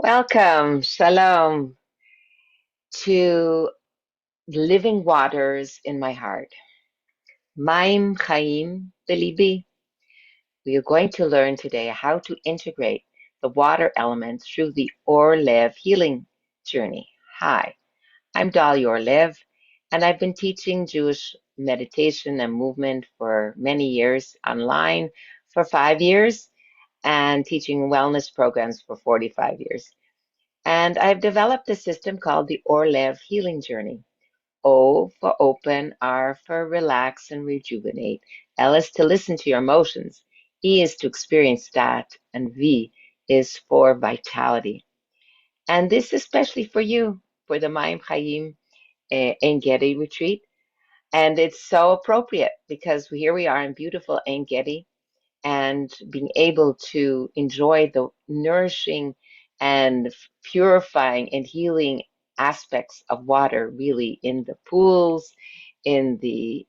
Welcome, shalom, to living waters in my heart. Maim Haim, bLibi. We are going to learn today how to integrate the water element through the O.R.L.E.V healing journey. Hi, I'm Dalia Orlev, and I've been teaching Jewish meditation and movement for many years online for 5 years and teaching wellness programs for 45 years. And I've developed a system called the Orlev healing journey. O for open, R for relax and rejuvenate, L is to listen to your emotions, E is to experience Daat, and V is for vitality. And this is especially for you, for the Maim Haim Ein Gedi retreat. And it's so appropriate because here we are in beautiful Ein Gedi, and being able to enjoy the nourishing and purifying and healing aspects of water really in the pools, in the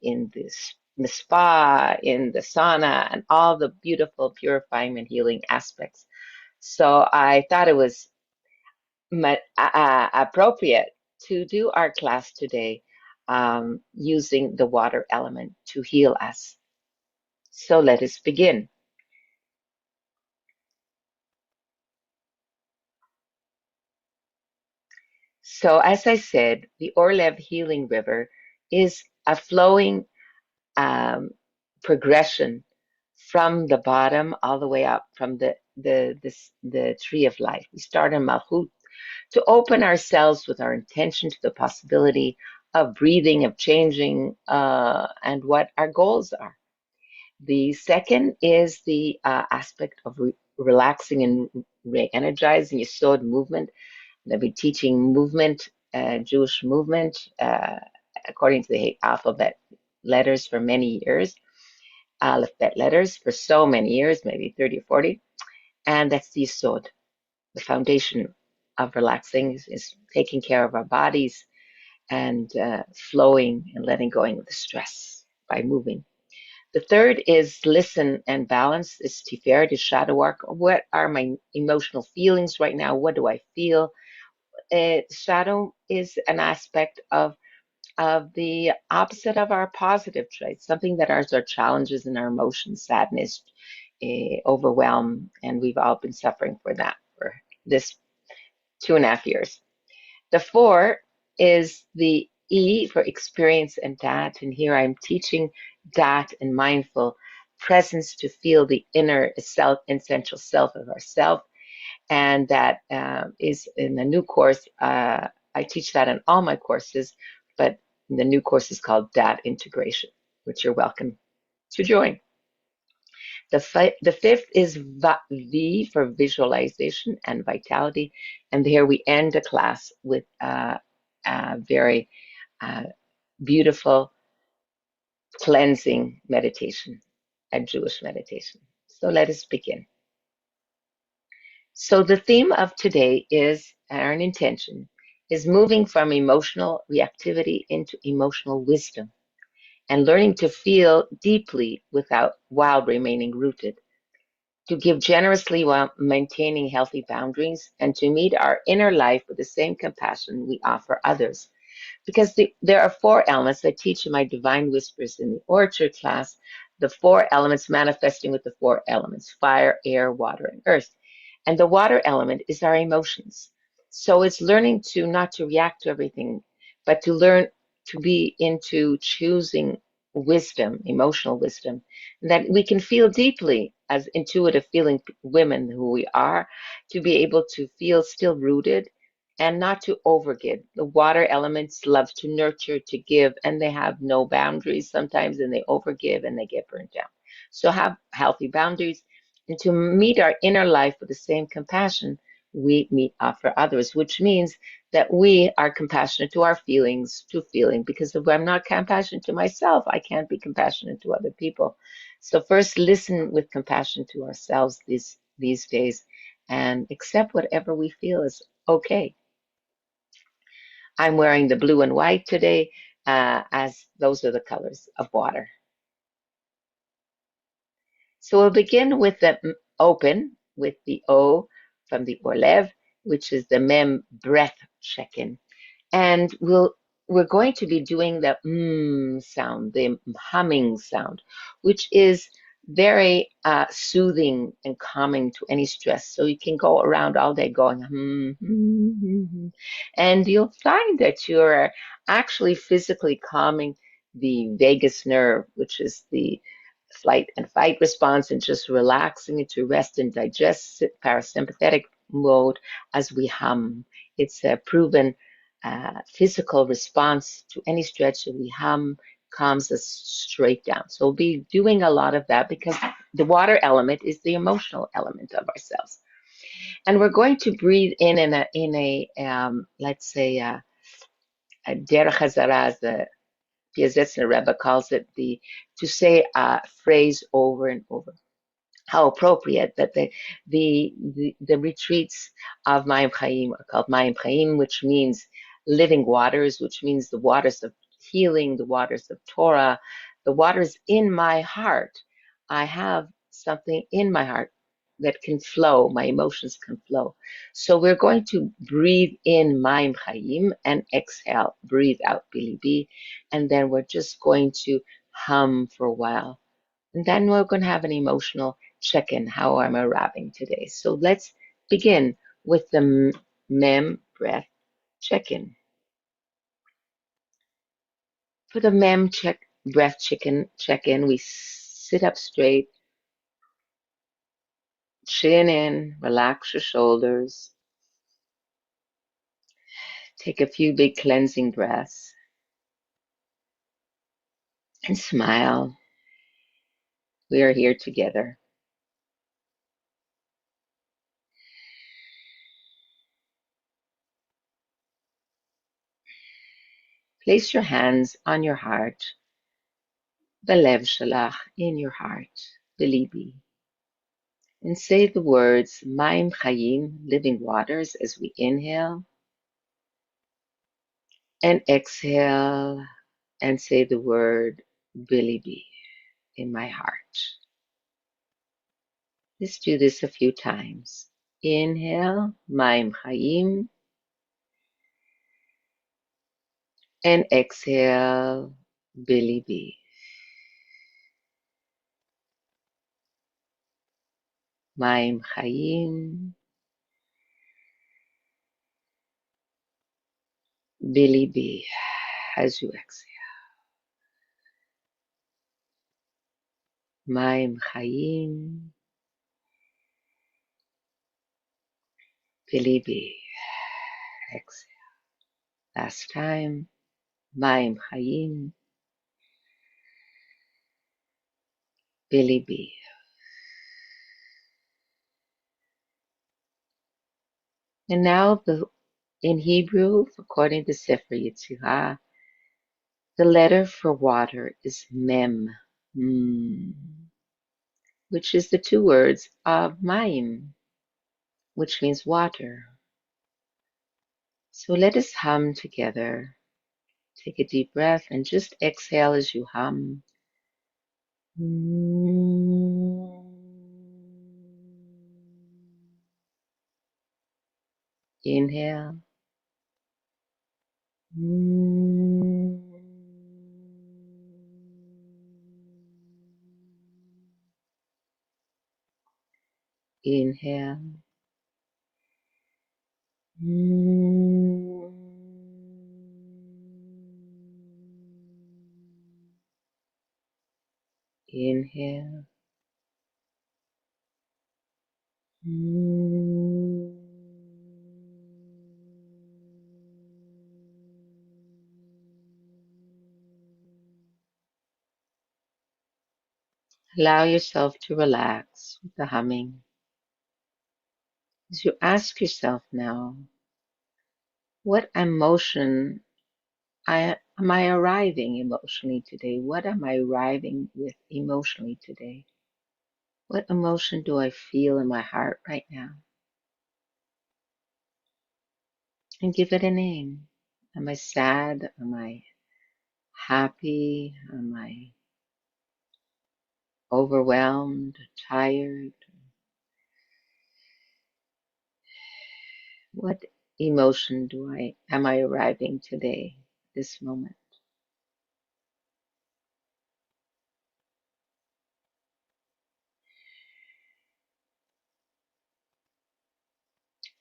spa, in the sauna, and all the beautiful purifying and healing aspects. So I thought it was appropriate to do our class today using the water element to heal us. So let us begin. So, as I said, the Orlev Healing River is a flowing um, progression from the bottom all the way up from the tree of life. We start in Malchut to open ourselves with our intention to the possibility of breathing, of changing, and what our goals are. The second is the aspect of relaxing and re-energizing Yesod movement. They'll be teaching movement, Jewish movement, according to the alphabet letters for many years, alphabet letters for so many years, maybe 30 or 40. And that's the Yesod, the foundation of relaxing is taking care of our bodies and flowing and letting go of the stress by moving. The third is listen and balance. It's Tiferet, is shadow work. What are my emotional feelings right now? What do I feel? Shadow is an aspect of the opposite of our positive traits, something that are our challenges and our emotions, sadness, overwhelm, and we've all been suffering for that for this 2.5 years. The four is the E for experience and Daat, and here I'm teaching Daat and mindful presence to feel the inner self, essential self of ourself, and that is in the new course. I teach that in all my courses, but the new course is called Daat Integration, which you're welcome to join. The fifth is V for visualization and vitality, and here we end the class with a very beautiful cleansing meditation, a Jewish meditation. So let us begin. So the theme of today is, our intention is moving from emotional reactivity into emotional wisdom and learning to feel deeply while remaining rooted, to give generously while maintaining healthy boundaries, and to meet our inner life with the same compassion we offer others. Because there are four elements I teach in my Divine Whispers in the Orchard class, the four elements manifesting with the four elements: fire, air, water, and earth. And the water element is our emotions. So it's learning to not to react to everything, but to learn to be into choosing wisdom, emotional wisdom, that we can feel deeply as intuitive feeling women who we are, to be able to feel still rooted and not to overgive. The water elements love to nurture, to give, and they have no boundaries sometimes, and they overgive and they get burnt down. So have healthy boundaries, and to meet our inner life with the same compassion we offer others, which means that we are compassionate to our feelings, to feeling, because if I'm not compassionate to myself, I can't be compassionate to other people. So first listen with compassion to ourselves these days and accept whatever we feel is okay. I'm wearing the blue and white today, as those are the colors of water. So we'll begin with the open, with the O from the Orlev, which is the Mem breath check-in. And we're going to be doing the sound, the humming sound, which is very soothing and calming to any stress. So you can go around all day going and you'll find that you're actually physically calming the vagus nerve, which is the flight and fight response, and just relaxing it to rest and digest parasympathetic mode as we hum. It's a proven physical response to any stretch that we hum calms us straight down. So we'll be doing a lot of that because the water element is the emotional element of ourselves. And we're going to breathe in a let's say a derech hazara, as the Piazetzner Rebbe calls it, to say a phrase over and over. How appropriate that the retreats of Maim Haim are called Maim Haim, which means living waters, which means the waters of healing, the waters of Torah, the waters in my heart. I have something in my heart that can flow, my emotions can flow. So we're going to breathe in Maim Haim and exhale, breathe out bLibi, and then we're just going to hum for a while. And then we're going to have an emotional check-in. How am I arriving today? So let's begin with the Mem breath check-in. For the Mem breath check-in, we sit up straight, chin in, relax your shoulders, take a few big cleansing breaths, and smile. We are here together. Place your hands on your heart, b'lev shalach, in your heart, b'libi, and say the words Maim Haim, living waters, as we inhale, and exhale, and say the word b'libi, in my heart. Let's do this a few times. Inhale, Maim Haim, and exhale, b'libi. Maim Haim, b'libi, as you exhale. Maim Haim, b'libi, exhale. Last time. Maim Haim, b'libi. And now in Hebrew, according to Sefer Yetzirah, the letter for water is Mem, which is the two words of Mayim, which means water. So let us hum together. Take a deep breath and just exhale as you hum. Inhale. Inhale. Inhale. Allow yourself to relax with the humming. As you ask yourself now, what emotion am I arriving emotionally today? What am I arriving with emotionally today? What emotion do I feel in my heart right now? And give it a name. Am I sad? Am I happy? Am I overwhelmed? Tired? What emotion am I arriving today, this moment?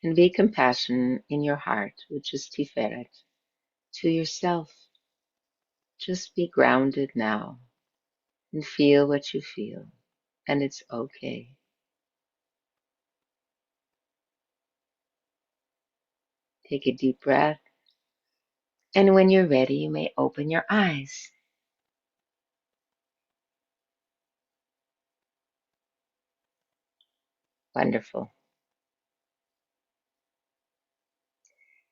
And be compassionate in your heart, which is Tiferet, to yourself. Just be grounded now and feel what you feel, and it's okay. Take a deep breath, and when you're ready, you may open your eyes. Wonderful.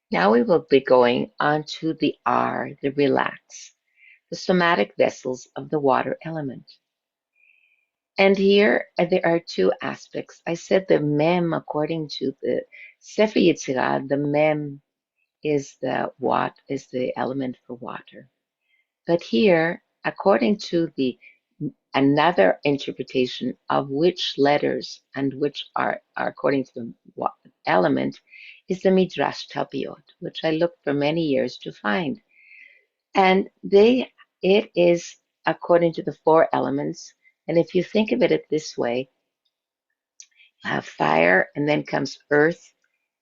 Now we will be going on to the R, the relax, the somatic vessels of the water element. And here there are two aspects. I said the mem, according to the Sefer Yetzirah, the mem is the element for water. But here, according to the another interpretation of which letters and which are according to the element, is the Midrash Tapiot, which I looked for many years to find. And it is according to the four elements. And if you think of it this way, you have fire, and then comes earth,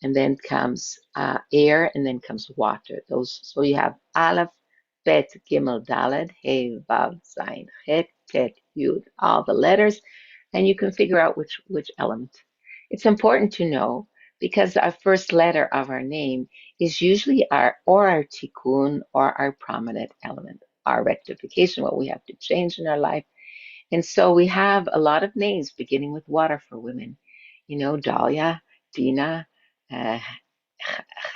and then comes air, and then comes water. So you have Aleph, Bet, Gimel, Daled, Hey, Vav, Zayin, Het, Tet, Yud, all the letters, and you can figure out which element. It's important to know because our first letter of our name is usually our tikkun or our prominent element, our rectification, what we have to change in our life. And so we have a lot of names beginning with water for women. You know, Dalia, Dina, uh,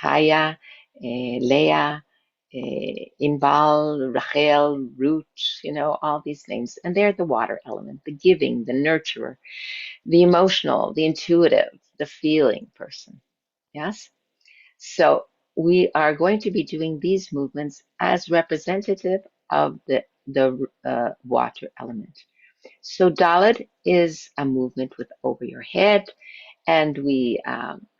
Chaya, Leah, Inbal, Rachel, Ruth, all these names. And they're the water element, the giving, the nurturer, the emotional, the intuitive, the feeling person. Yes? So we are going to be doing these movements as representative of the water element. So Dalit is a movement with over your head, and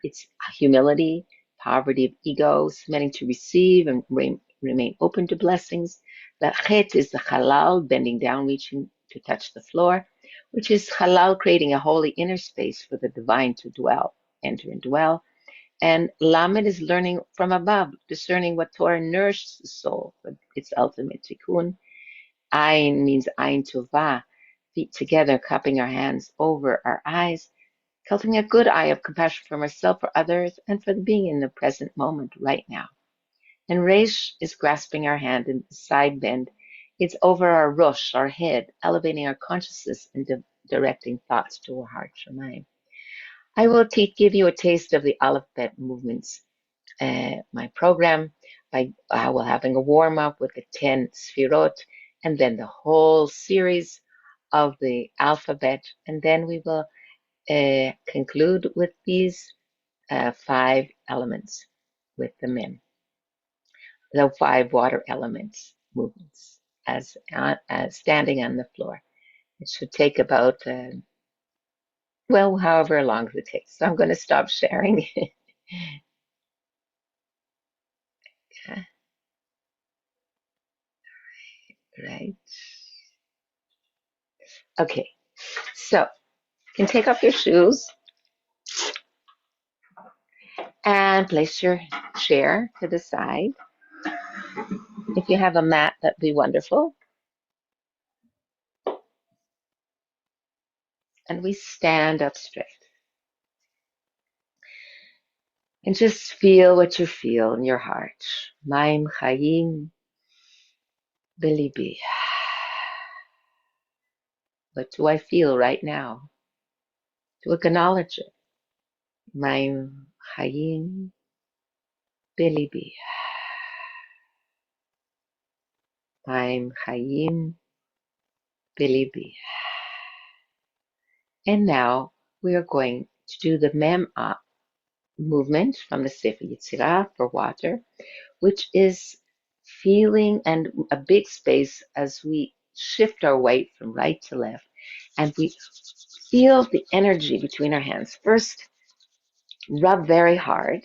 it's humility, poverty of ego, submitting to receive and remain open to blessings. The Chet is the halal, bending down, reaching to touch the floor, which is halal, creating a holy inner space for the divine to enter and dwell. And Lamed is learning from above, discerning what Torah nourishes the soul for its ultimate tikkun. Ein means Ein Tova, feet together, cupping our hands over our eyes, cultivating a good eye of compassion for myself, for others, and for being in the present moment right now. And Reish is grasping our hand in the side bend. It's over our Rosh, our head, elevating our consciousness and directing thoughts to our heart, Shemaim. I will give you a taste of the Aleph-Bet movements, my program, by will having a warm-up with the 10 Sfirot, and then the whole series of the alphabet, and then we will conclude with these 5 elements with the Mem, the 5 water elements movements as standing on the floor. It should take about, however long it takes. So I'm going to stop sharing. Right. Okay. So you can take off your shoes and place your chair to the side. If you have a mat, that'd be wonderful. And we stand up straight. And just feel what you feel in your heart. Maim Haim, bLibi. What do I feel right now? To acknowledge it. Maim Haim, bLibi. Maim Haim, bLibi. And now we are going to do the Mem movement from the Sefer Yetzirah for water, which is feeling and a big space as we shift our weight from right to left, and we feel the energy between our hands. First, rub very hard,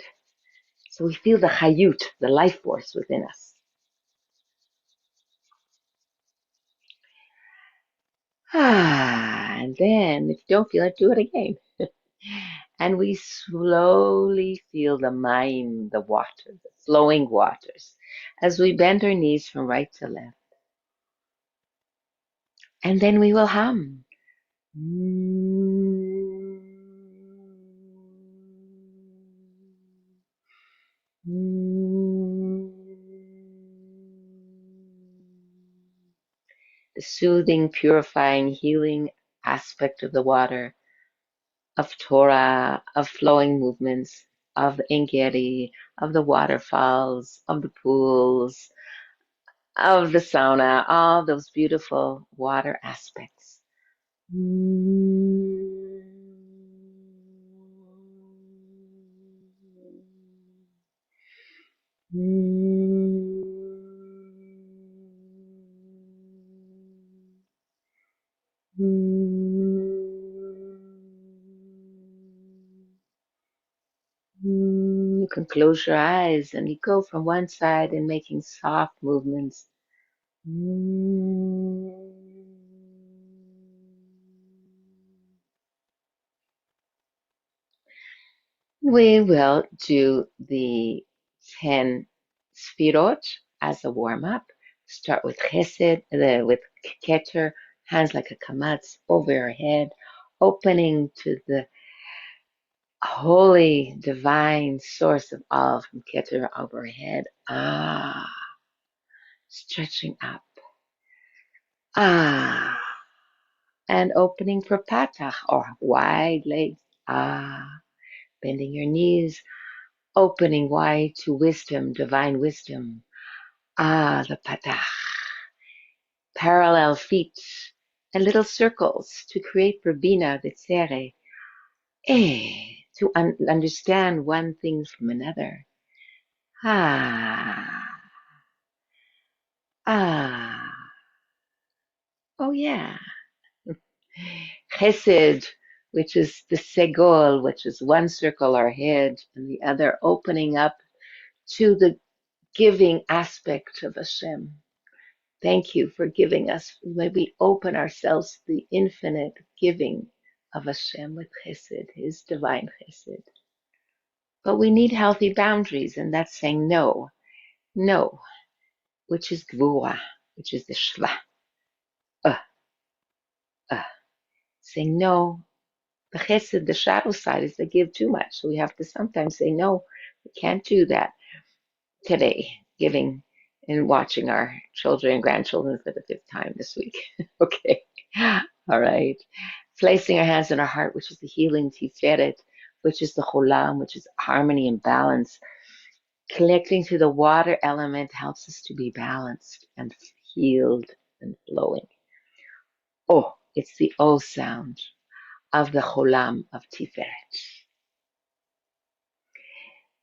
So we feel the chayut, the life force within us. And then if you don't feel it, do it again. And we slowly feel the Mayim, the water, the flowing waters, as we bend our knees from right to left. And then we will hum. The soothing, purifying, healing aspect of the water, of Torah, of flowing movements, of Ein Gedi, of the waterfalls, of the pools, of the sauna, all those beautiful water aspects. You can close your eyes and you go from one side and making soft movements. We will do the 10 sfirot as a warm-up. Start with chesed, with keter, hands like a kamatz over your head, opening to the holy, divine source of all from keter overhead. Stretching up. And opening for patach, or wide legs. Bending your knees, opening wide to wisdom, divine wisdom. The patach. Parallel feet and little circles to create verbena, v'tzere. To understand one thing from another. Oh yeah. Chesed, which is the segol, which is one circle our head, and the other opening up to the giving aspect of Hashem. Thank you for giving us. May we open ourselves to the infinite giving of Hashem with chesed, His divine chesed. But we need healthy boundaries, and that's saying no. No, which is gvura, which is the shva. Saying no. The chesed, the shadow side, is to give too much. So we have to sometimes say, no, we can't do that today, giving and watching our children and grandchildren for the 5th time this week. Okay. All right. Placing our hands on our heart, which is the healing Tiferet, which is the cholam, which is harmony and balance. Connecting to the water element helps us to be balanced and healed and flowing. Oh, it's the O sound of the cholam of Tiferet.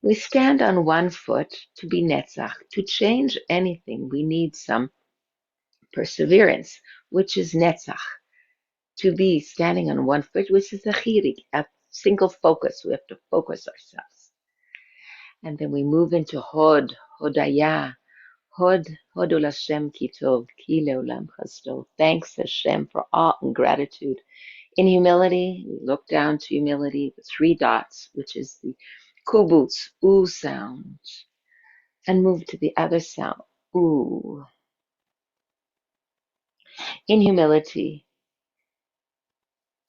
We stand on one foot to be netzach. To change anything, we need some perseverance, which is netzach. To be standing on one foot, which is a chirik, a single focus. We have to focus ourselves. And then we move into hod, hodaya. Hodol Hashem ki tov, ki leolam chasdo. Thanks Hashem for all and gratitude. In humility, we look down to humility, the 3 dots, which is the kubutz, oo sound, and move to the other sound, oo. In humility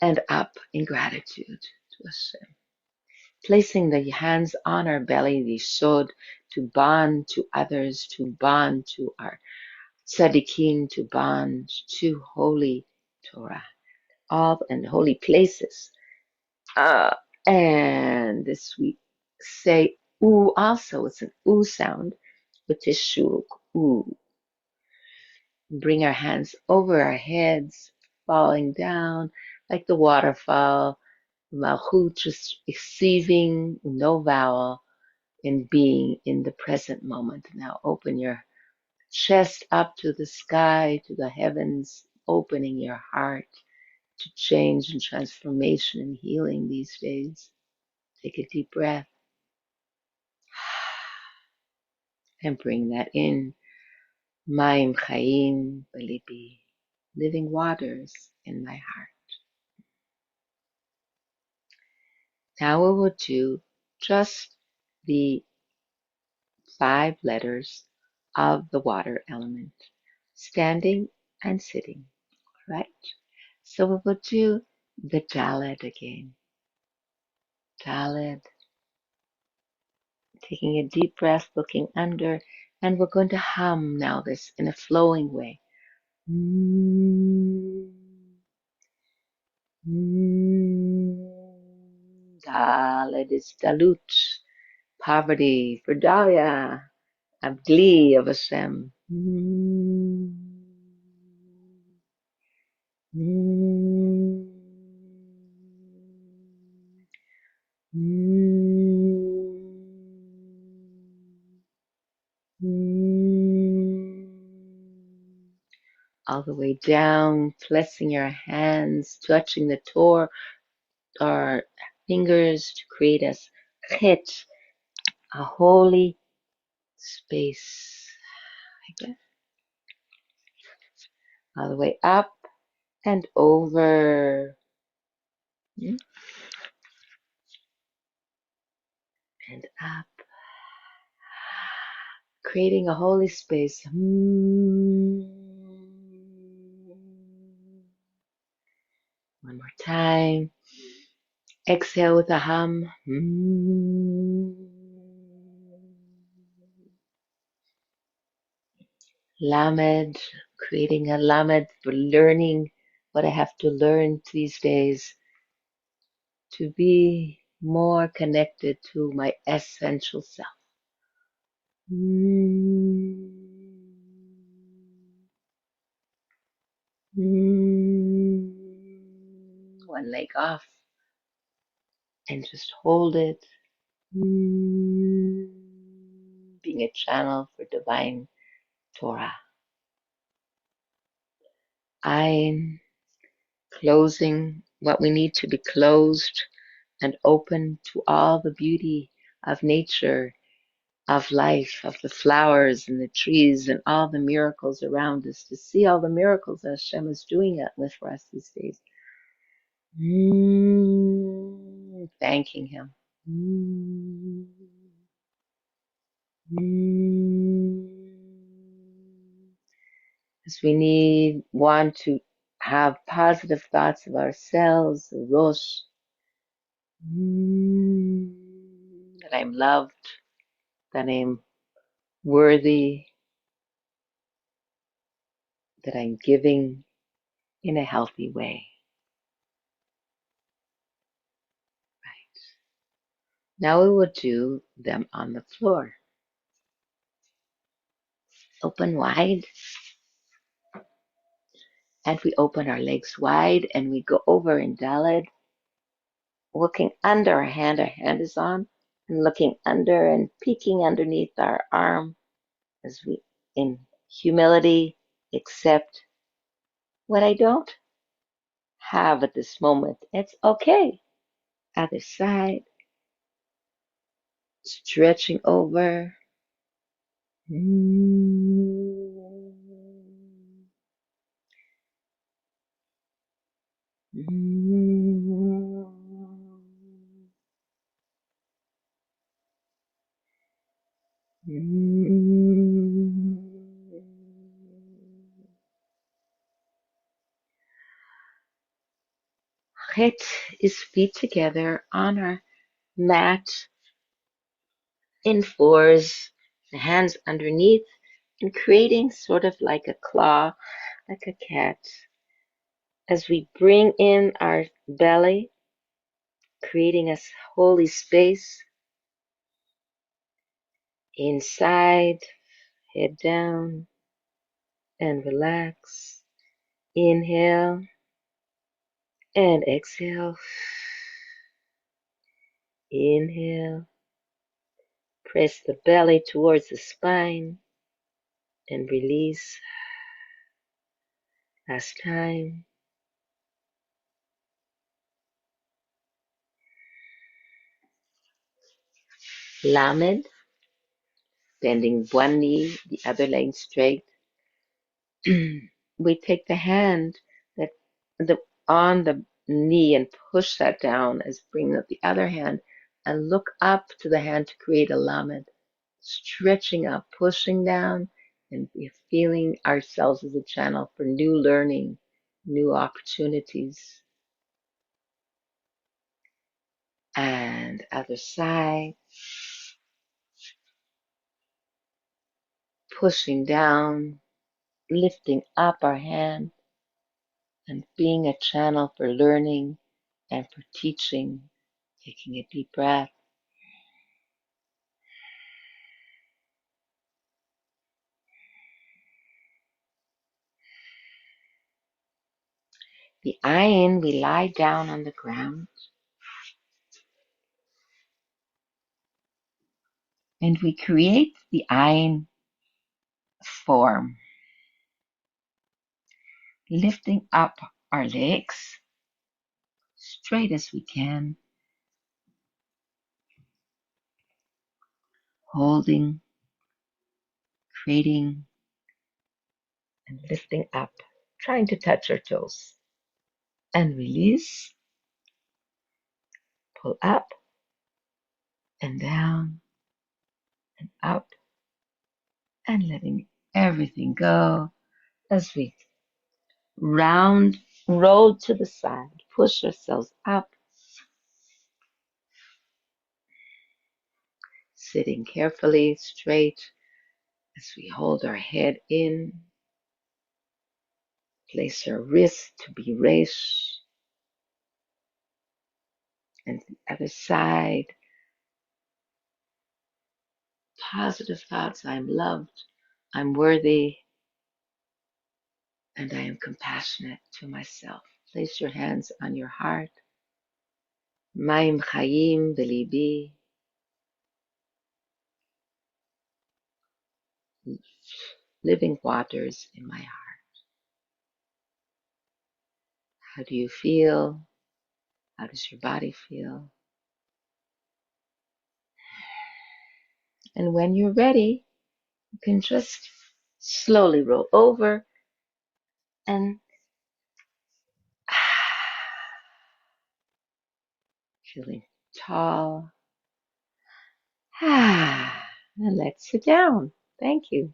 and up in gratitude to Hashem. Placing the hands on our belly, the shod, to bond to others, to bond to our tzaddikim, to bond to holy Torah, all and holy places. And this we say oo also. It's an oo sound, which is shuk, oo. Bring our hands over our heads, falling down like the waterfall. Malchut, just receiving, no vowel, and being in the present moment. Now open your chest up to the sky, to the heavens, opening your heart to change and transformation and healing these days. Take a deep breath. And bring that in. Maim Haim, bLibi, living waters in my heart. Now we will do just the 5 letters of the water element, standing and sitting, right? So we will do the Dalet again. Dalet, taking a deep breath, looking under, and we're going to hum now this in a flowing way. Dalet is Dalut, poverty for Dalia, a glee of Hashem. All the way down, pressing your hands, touching the Torah, our fingers to create a chet, a holy space. Like that. All the way up and over. And up. Creating a holy space. One more time. Exhale with a hum. Lamed, creating a lamed for learning what I have to learn these days to be more connected to my essential self. One leg off and just hold it. Being a channel for divine Torah. I'm closing what we need to be closed and open to all the beauty of nature, of life, of the flowers and the trees and all the miracles around us, to see all the miracles that Hashem is doing it with for us these days. Thanking Him. Because we want to have positive thoughts of ourselves, Rosh, that I'm loved, that I'm worthy, that I'm giving in a healthy way. Right. Now we will do them on the floor. Open wide. And we open our legs wide and we go over in Dalet, looking under our hand is on, and looking under and peeking underneath our arm as we, in humility, accept what I don't have at this moment. It's okay. Other side, stretching over. Chet is feet together on our mat in fours, the hands underneath, and creating sort of like a claw, like a cat. As we bring in our belly, creating a holy space inside, head down, and relax. Inhale and exhale. Inhale. Press the belly towards the spine and release. Last time. Lamed. bending one knee, the other leg straight. We take the hand that the on the knee and push that down as bring up the other hand and look up to the hand to create a lamed, stretching up, pushing down, and we're feeling ourselves as a channel for new learning, new opportunities. And other side, pushing down, lifting up our hand, and being a channel for learning and for teaching. Taking a deep breath. The Ein, we lie down on the ground and we create the Ein form, lifting up our legs straight as we can, holding, creating, and lifting up, trying to touch our toes. And release, pull up and down and up and letting everything go as we roll to the side, push ourselves up, sitting carefully straight as we hold our head in, place our wrist to be raised, and the other side, positive thoughts, I'm loved, I'm worthy, and I am compassionate to myself. Place your hands on your heart. Maim Haim, bLibi, living waters in my heart. How do you feel? How does your body feel? And when you're ready, you can just slowly roll over and feeling tall. And let's sit down. Thank you.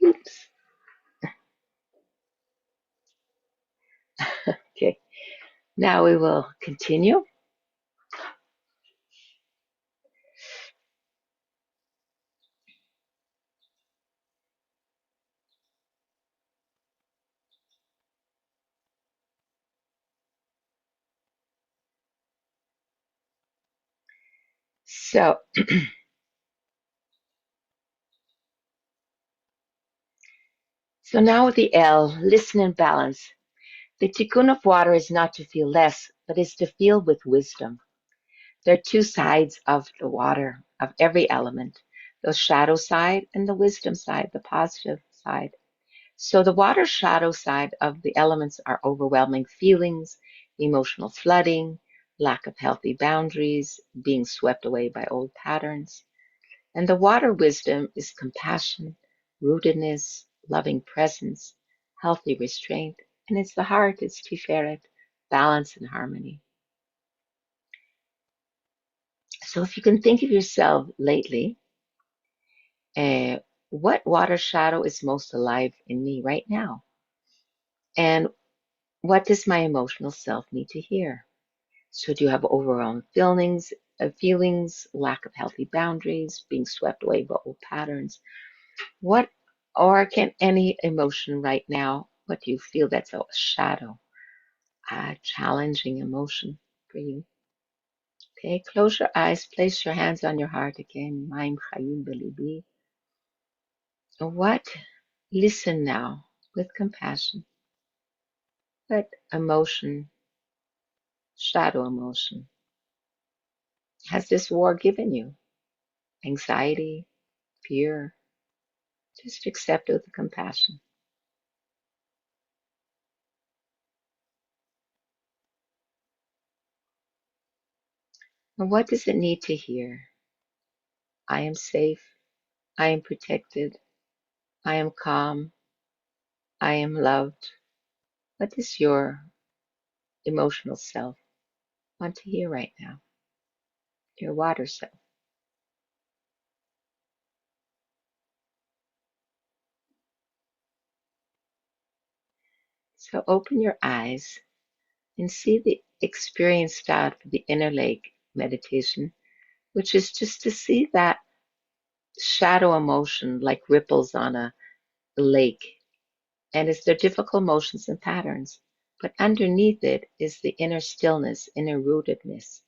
Oops. Okay. Now we will continue. So, now with the L, listen and balance. The tikkun of water is not to feel less, but is to feel with wisdom. There are two sides of the water, of every element, the shadow side and the wisdom side, the positive side. So the water shadow side of the elements are overwhelming feelings, emotional flooding, lack of healthy boundaries, being swept away by old patterns. And the water wisdom is compassion, rootedness, loving presence, healthy restraint. And it's the heart, it's Tiferet, balance and harmony. So if you can think of yourself lately, what water shadow is most alive in me right now? And what does my emotional self need to hear? So do you have overwhelming feelings, lack of healthy boundaries, being swept away by old patterns? What, or can any emotion right now, what do you feel that's a shadow, a challenging emotion for you? Okay, close your eyes, place your hands on your heart again. Maim Haim, bLibi. What? Listen now with compassion. What emotion, shadow emotion, has this war given you? Anxiety, fear, Just accept it with compassion. And what does it need to hear? I am safe. I am protected. I am calm. I am loved. What does your emotional self want to hear right now? Your water self. So open your eyes and see the experience start for the inner lake meditation, which is just to see that shadow emotion like ripples on a lake. And it's their difficult motions and patterns. But underneath it is the inner stillness, inner rootedness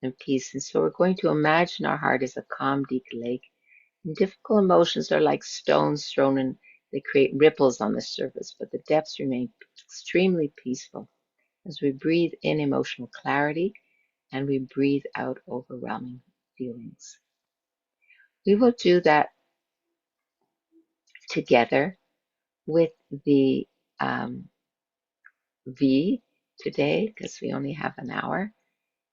and peace. And so we're going to imagine our heart as a calm, deep lake. And difficult emotions are like stones thrown in, they create ripples on the surface, but the depths remain extremely peaceful as we breathe in emotional clarity and we breathe out overwhelming feelings. We will do that together with the V today, because we only have an hour,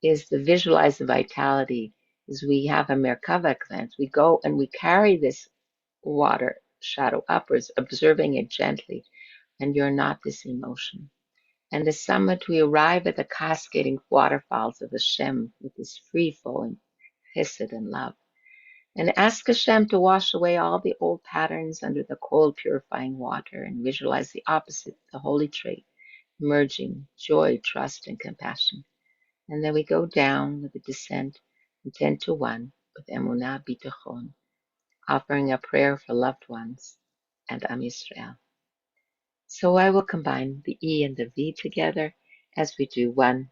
is the visualize the vitality. Is we have a Merkava cleanse. We go and we carry this water shadow upwards, observing it gently, and you're not this emotion. And the summit, we arrive at the cascading waterfalls of Hashem with this free flowing chesed and love. And ask Hashem to wash away all the old patterns under the cold, purifying water and visualize the opposite, the holy trait, merging joy, trust, and compassion. And then we go down with the descent from 10 to 1 with Emunah Bitachon, offering a prayer for loved ones and Am Yisrael. So I will combine the E and the V together as we do one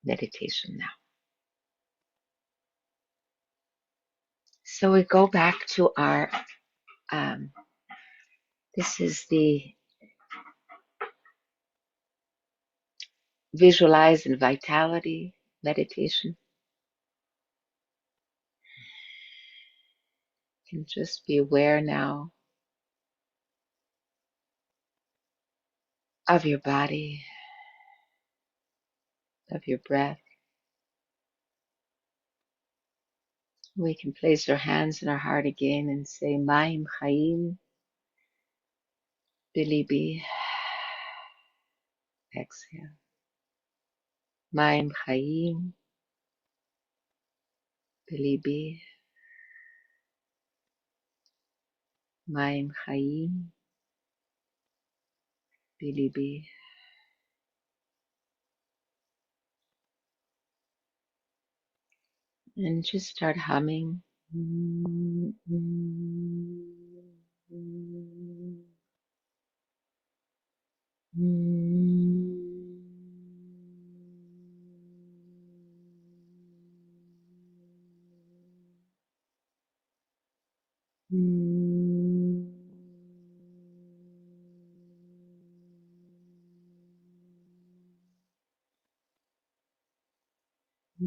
meditation now. So we go back to our, this is the visualize and vitality meditation. You can just be aware now of your body, of your breath. We can place our hands in our heart again and say Maim Haim, bLibi. Exhale. Maim Haim, bLibi. Maim Haim, bLibi. And just start humming.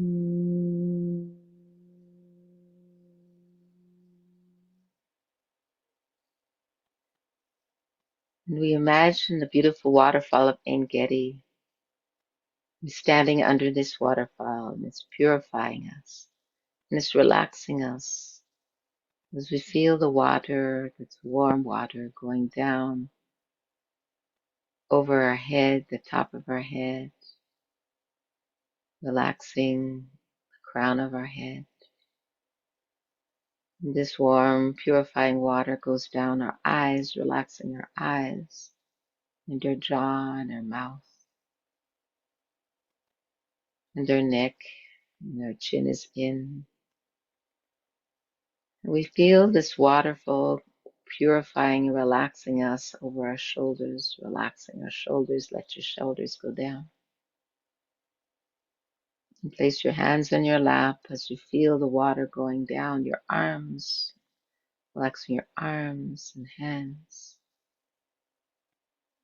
And we imagine the beautiful waterfall of Ein Gedi. We're standing under this waterfall and it's purifying us and it's relaxing us as we feel the water, that's warm water, going down over our head, the top of our head, relaxing the crown of our head. And this warm, purifying water goes down our eyes, relaxing our eyes, and our jaw and our mouth, and our neck, and our chin is in. And we feel this waterfall purifying and relaxing us over our shoulders, relaxing our shoulders. Let your shoulders go down. And place your hands on your lap as you feel the water going down your arms, relaxing your arms and hands.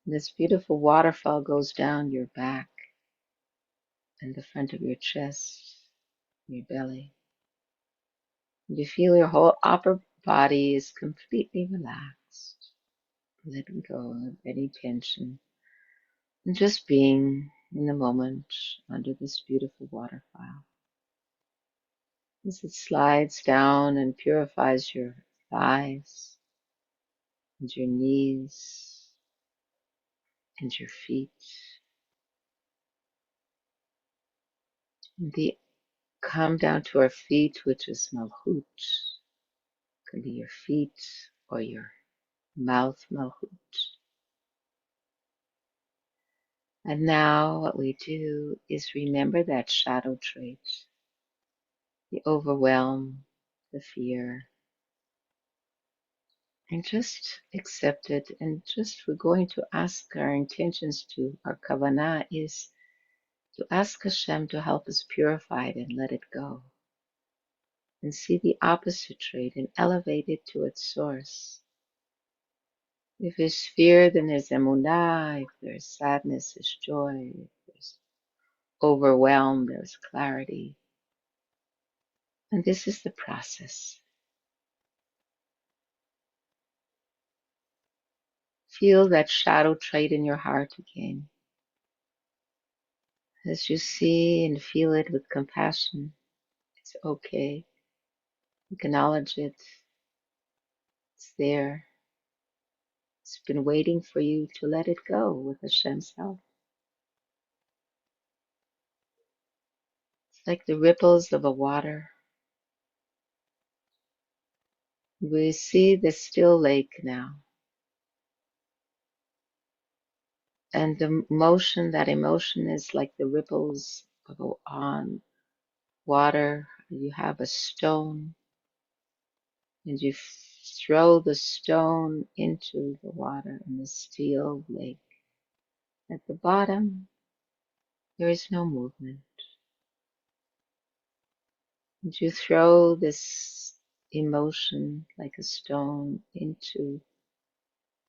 And this beautiful waterfall goes down your back and the front of your chest, your belly. You feel your whole upper body is completely relaxed, letting go of any tension, and just being in the moment under this beautiful waterfall. As it slides down and purifies your thighs and your knees and your feet. And the come down to our feet, which is Malchut. Could be your feet or your mouth, Malchut. And now what we do is remember that shadow trait, the overwhelm, the fear, and just accept it. And just we're going to ask our intentions to, our kavanah is to ask Hashem to help us purify it and let it go. And see the opposite trait and elevate it to its source. If there's fear, then there's emunah. If there's sadness, there's joy. If there's overwhelm, there's clarity. And this is the process. Feel that shadow trait in your heart again. As you see and feel it with compassion, it's okay. Acknowledge it. It's there. It's been waiting for you to let it go with Hashem's help. It's like the ripples of a water. We see the still lake now. And the motion, that emotion is like the ripples of on water. You have a stone and you throw the stone into the water in the still lake. At the bottom, there is no movement. And you throw this emotion like a stone into,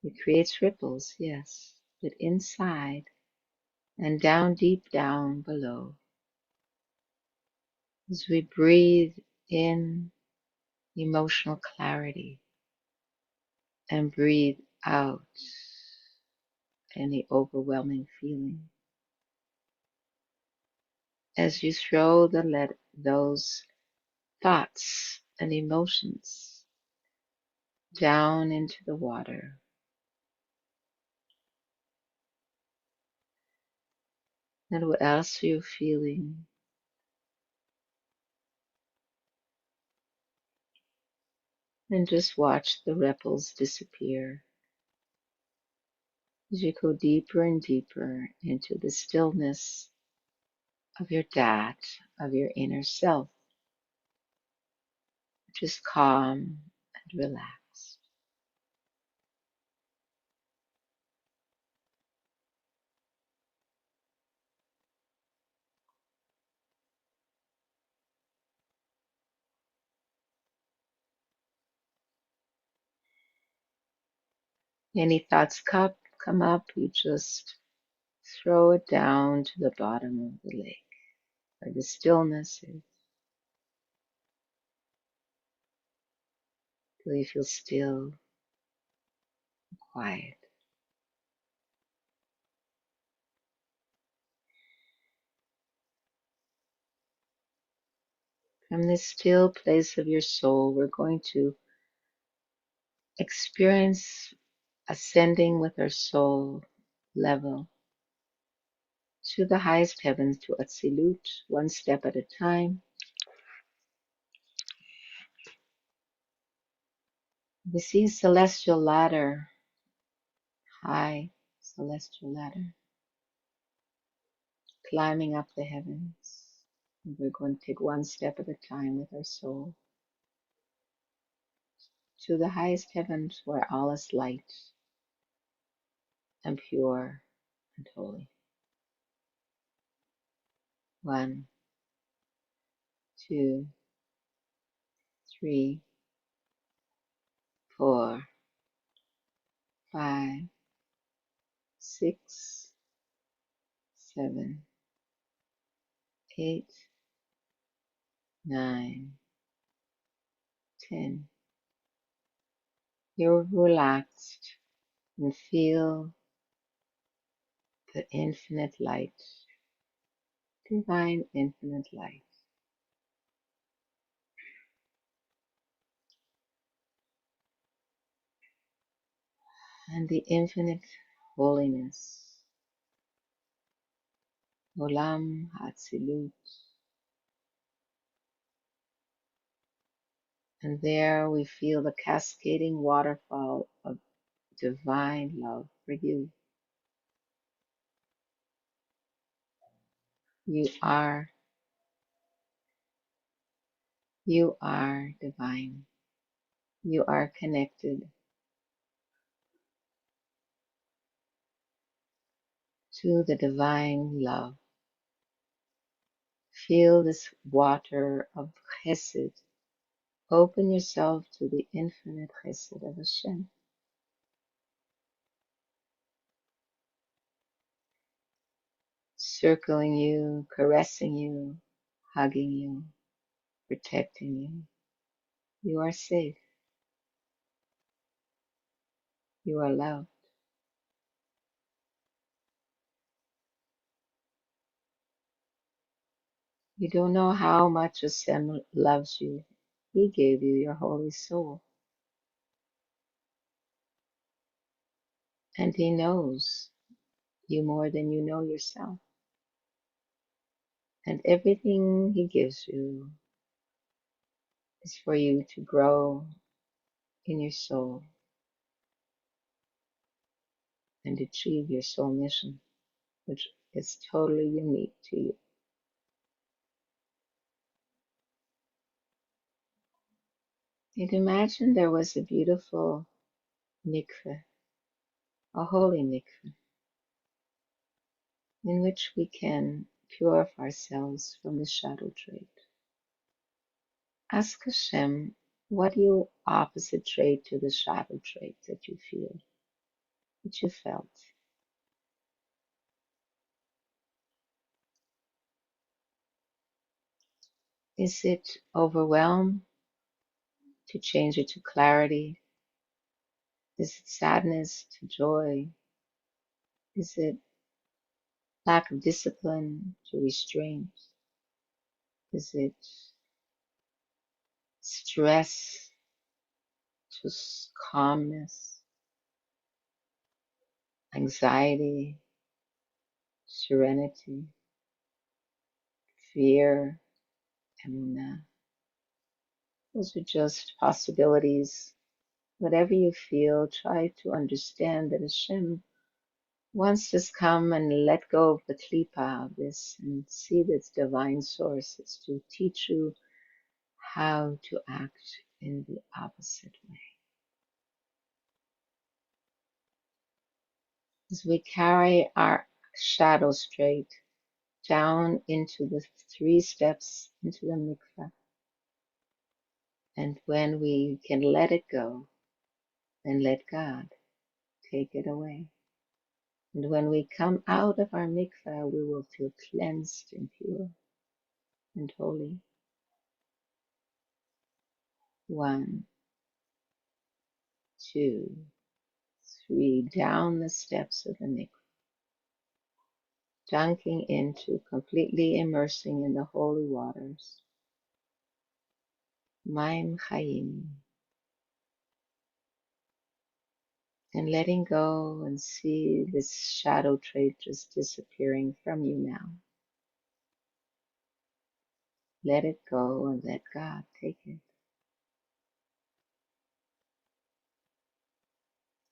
it creates ripples, yes, but inside and down, deep down below, as we breathe in emotional clarity and breathe out any overwhelming feeling. As you throw those thoughts and emotions down into the water, and what else are you feeling? And just watch the ripples disappear as you go deeper and deeper into the stillness of your Daat, of your inner self, just calm and relaxed. Any thoughts come up, you just throw it down to the bottom of the lake where the stillness is. Till you feel still, quiet. From this still place of your soul, we're going to experience ascending with our soul level to the highest heavens, to Atzilut, one step at a time. We see a celestial ladder, high celestial ladder, climbing up the heavens. And we're going to take one step at a time with our soul to the highest heavens where all is light and pure and holy. 1, 2, 3, 4, 5, 6, 7, 8, 9, in. You're relaxed and feel the infinite light, divine infinite light. And the infinite holiness, Olam Hatzilut. And there we feel the cascading waterfall of divine love for you. You are divine. You are connected to the divine love. Feel this water of chesed. Open yourself to the infinite chesed of Hashem. Circling you, caressing you, hugging you, protecting you. You are safe. You are loved. You don't know how much Hashem loves you. He gave you your holy soul. And He knows you more than you know yourself. And everything He gives you is for you to grow in your soul and achieve your soul mission, which is totally unique to you. And imagine there was a beautiful mikveh, a holy mikveh, in which we can purify ourselves from the shadow trait. Ask Hashem, what your opposite trait to the shadow trait that you feel, that you felt? Is it overwhelm? To change it to clarity? Is it sadness to joy? Is it lack of discipline to restraint? Is it stress to calmness? Anxiety, serenity, fear, emunah? Those are just possibilities. Whatever you feel, try to understand that Hashem wants to come and let go of the klipa of this and see this divine source. It's to teach you how to act in the opposite way. As we carry our shadow straight down into the 3 steps into the mikveh, and when we can let it go and let God take it away. And when we come out of our mikveh, we will feel cleansed and pure and holy. 1, 2, 3, down the steps of the mikveh, dunking into, completely immersing in the holy waters. Maim Haim, and letting go and see this shadow trait just disappearing from you now. Let it go and let God take it.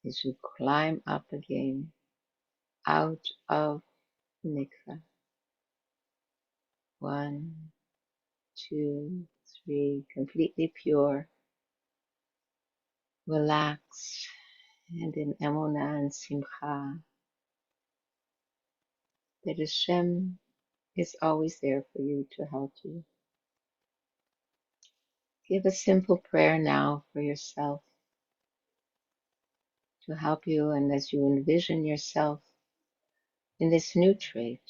As you climb up again out of the mikveh. 1, 2, 3, completely pure, relaxed, and in emunah and simcha, that Hashem is always there for you to help you. Give a simple prayer now for yourself to help you, and as you envision yourself in this new trait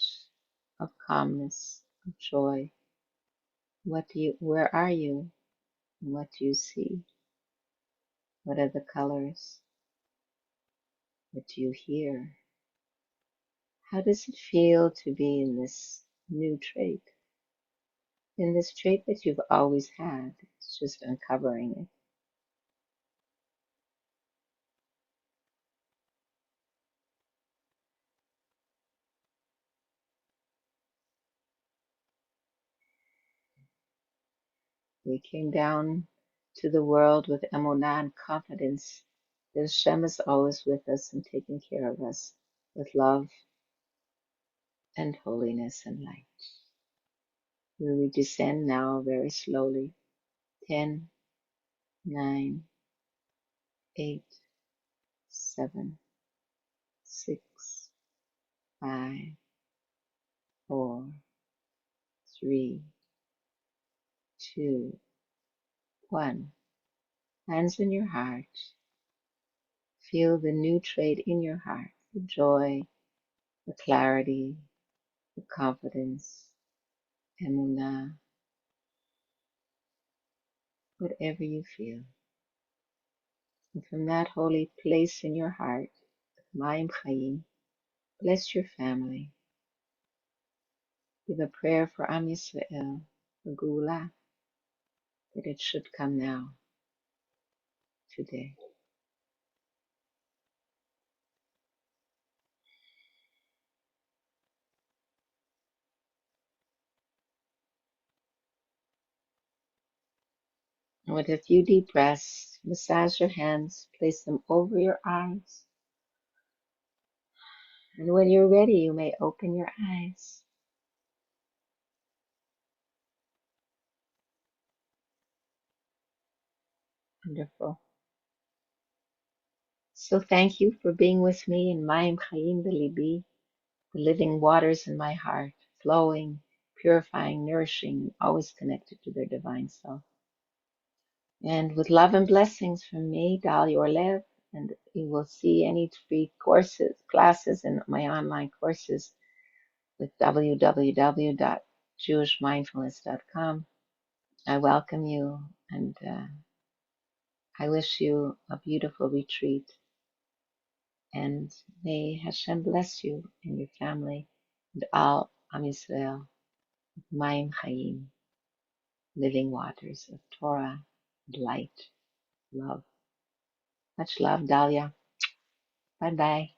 of calmness, of joy, where are you? What do you see? What are the colors? What do you hear? How does it feel to be in this new trait? In this trait that you've always had, it's just uncovering it. We came down to the world with emunah and confidence that Hashem is always with us and taking care of us with love and holiness and light. We descend now very slowly. 10, 9, 8, 7, 6, 5, 4, 3, 2, 1. Hands in your heart. Feel the new trait in your heart, the joy, the clarity, the confidence, emunah, whatever you feel. And from that holy place in your heart, Maim Haim, bless your family. Give a prayer for Am Yisrael, for Geula, that it should come now, today. And with a few deep breaths, massage your hands, place them over your eyes. And when you're ready, you may open your eyes. Wonderful. So thank you for being with me in Maim Haim bLibi, the living waters in my heart, flowing, purifying, nourishing, always connected to their divine self. And with love and blessings from me, Dalia Orlev, and you will see any free courses, classes, and my online courses with www.jewishmindfulness.com. I welcome you, and I wish you a beautiful retreat. And may Hashem bless you and your family and all Am Yisrael, Maim Haim, living waters of Torah, light, love. Much love, Dalia. Bye bye.